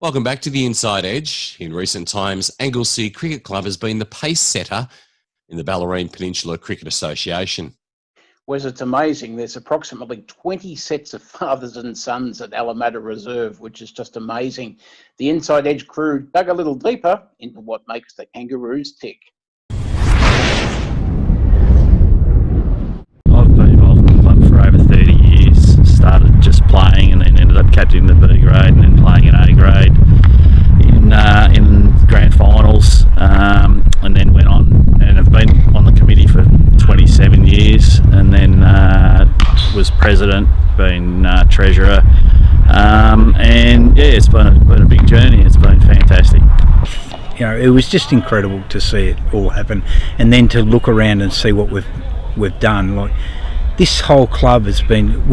Welcome back to the Inside Edge. In recent times, Anglesea Cricket Club has been the pace setter in the Bellarine Peninsula Cricket Association. Wes, it's amazing. There's approximately 20 sets of fathers and sons at Alameda Reserve, which is just amazing. The Inside Edge crew dug a little deeper into what makes the Kangaroos tick. I've been involved in the club for over 30 years. Started just playing and then ended up captaining the B grade and then playing in A grade in grand finals, and then went on and have been on the committee for 27 years, and then was president, been treasurer, and yeah, it's been a big journey. It's been fantastic. You know, it was just incredible to see it all happen, and then to look around and see what we've done. Like, this whole club has been,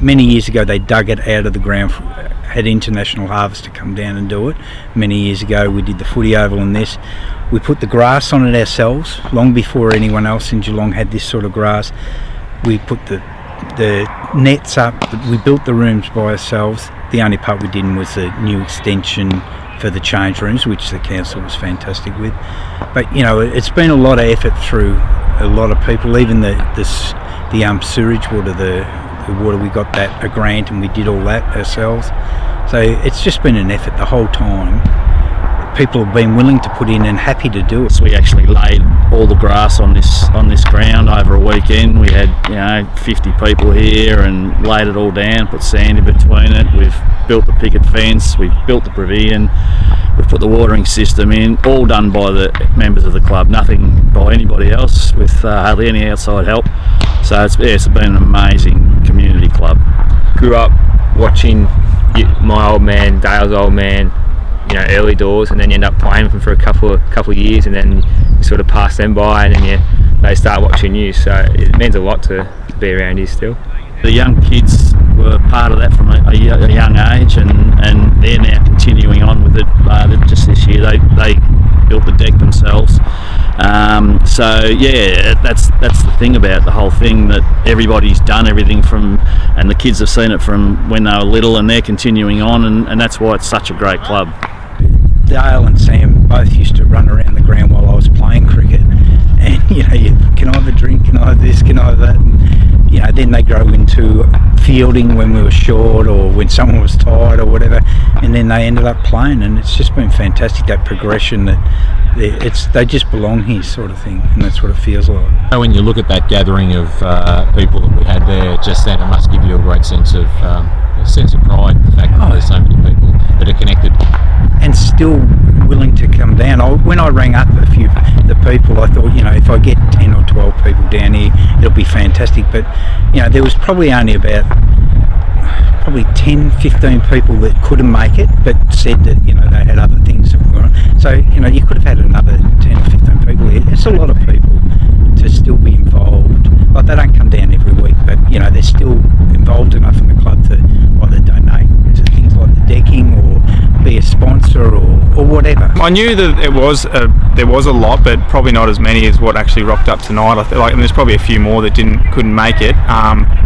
many years ago they dug it out of the ground, had International Harvest to come down and do it. Many years ago we did the footy oval and this. We put the grass on it ourselves, long before anyone else in Geelong had this sort of grass. We put the nets up, we built the rooms by ourselves. The only part we didn't was the new extension for the change rooms, which the council was fantastic with. But you know, it's been a lot of effort through a lot of people. Even the sewage water, the water, we got that a grant and we did all that ourselves. So it's just been an effort the whole time. People have been willing to put in and happy to do it. So we actually laid all the grass on this ground over a weekend. We had 50 people here and laid it all down, put sand in between it. We've built the picket fence, we've built the pavilion, we've put the watering system in, all done by the members of the club, nothing by anybody else, with hardly any outside help. So it's been an amazing community club. Grew up watching my old man, Dale's old man, early doors, and then you end up playing with them for a couple of years, and then you sort of pass them by, and then they start watching you. So it means a lot to be around here still. The young kids were part of that from a young age, and they're now continuing on with it. Just this year, they built the deck themselves. So yeah, that's the thing about the whole thing, that everybody's done everything and the kids have seen it from when they were little, and they're continuing on, and that's why it's such a great club. Dale and Sam both used to run around the ground while I was playing cricket, and you can I have a drink, can I have this, can I have that, and then they grow into fielding when we were short or when someone was tired or whatever, and then they ended up playing, and it's just been fantastic, that progression, that they just belong here sort of thing, and that's what it feels like. When you look at that gathering of people that we had there just then, it must give you a great sense of pride, the fact that there's so many people that are connected and still willing to come down. When I rang up a few the people, I thought, if I get 10 or 12 people down here, it'll be fantastic. But there was probably only about 10, 15 people that couldn't make it, but said that they had other things that were on. So you could have had another 10 or 15 people here. It's a lot of people to still be involved. Like, they don't come down every week, but they're still involved enough in the club to either donate to things like the decking or be a sponsor or whatever. I knew that there was a lot, but probably not as many as what actually rocked up tonight. I feel like there's probably a few more that couldn't make it.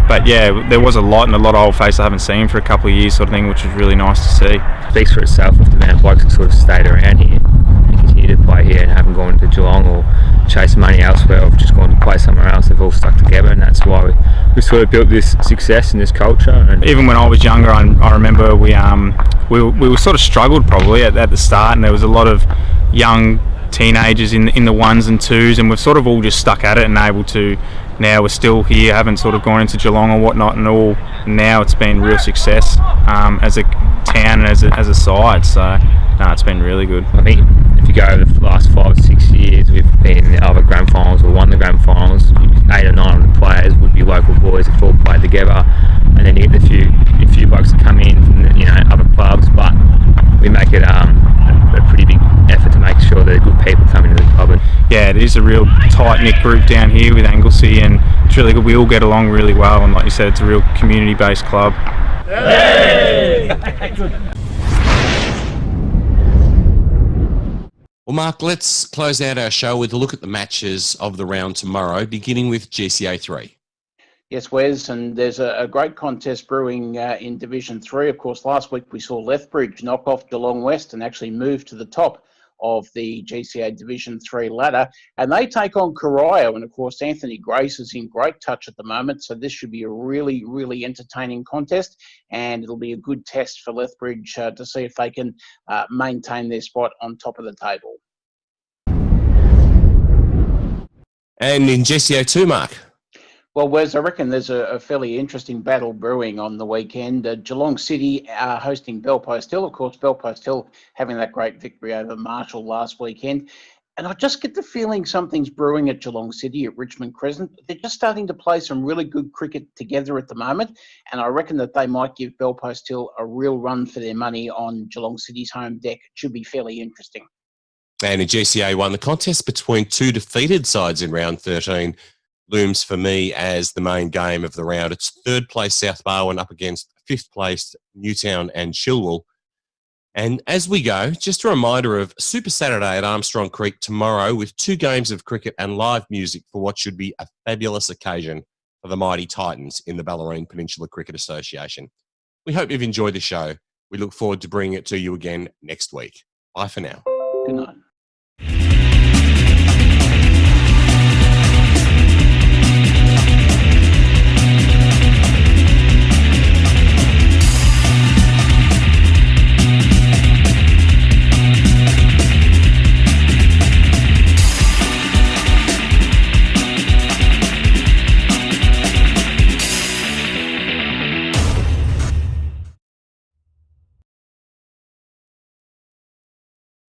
But yeah, there was a lot, and a lot of old faces I haven't seen for a couple of years, sort of thing, which was really nice to see. It speaks for itself with the amount of blokes that sort of stayed around here and continue to play here and haven't gone to Geelong or chase money elsewhere or just gone to play somewhere else. They've all stuck together, and that's why we sort of built this success and this culture. And even when I was younger, I remember we were sort of struggled probably at the start, and there was a lot of young teenagers in the ones and twos, and we've sort of all just stuck at it and able to. Now we're still here, haven't sort of gone into Geelong or whatnot, and all. Now it's been real success as a town and as a side. So no, it's been really good. I think if you go over the last 5 or 6 years, we've been in the other grand finals or won the grand finals. 8 or 9 of the players would be local boys that all played together, and then you get a few blokes that come in from other clubs, but we make it a pretty big effort to make sure that good people come into the club. And yeah, it is a real tight-knit group down here with Anglesea, and it's really good. We all get along really well, and like you said, it's a real community-based club. Well, Mark, let's close out our show with a look at the matches of the round tomorrow, beginning with GCA 3. Yes, Wes, and there's a great contest brewing in Division 3. Of course, last week we saw Lethbridge knock off Geelong West and actually move to the top of the GCA Division 3 ladder. And they take on Corio, and of course, Anthony Grace is in great touch at the moment. So this should be a really, really entertaining contest, and it'll be a good test for Lethbridge to see if they can maintain their spot on top of the table. And in GCA 2, Mark? Well, Wes, I reckon there's a fairly interesting battle brewing on the weekend. Geelong City hosting Belpost Hill. Of course, Belpost Hill having that great victory over Marshall last weekend. And I just get the feeling something's brewing at Geelong City at Richmond Crescent. They're just starting to play some really good cricket together at the moment. And I reckon that they might give Belpost Hill a real run for their money on Geelong City's home deck. It should be fairly interesting. And in GCA 1, the contest between two defeated sides in round 13 looms for me as the main game of the round. It's third place South Barwon up against fifth place Newtown and Chilwell. And as we go, just a reminder of Super Saturday at Armstrong Creek tomorrow with 2 games of cricket and live music for what should be a fabulous occasion for the mighty Titans in the Bellarine Peninsula Cricket Association. We hope you've enjoyed the show. We look forward to bringing it to you again next week. Bye for now. Good night.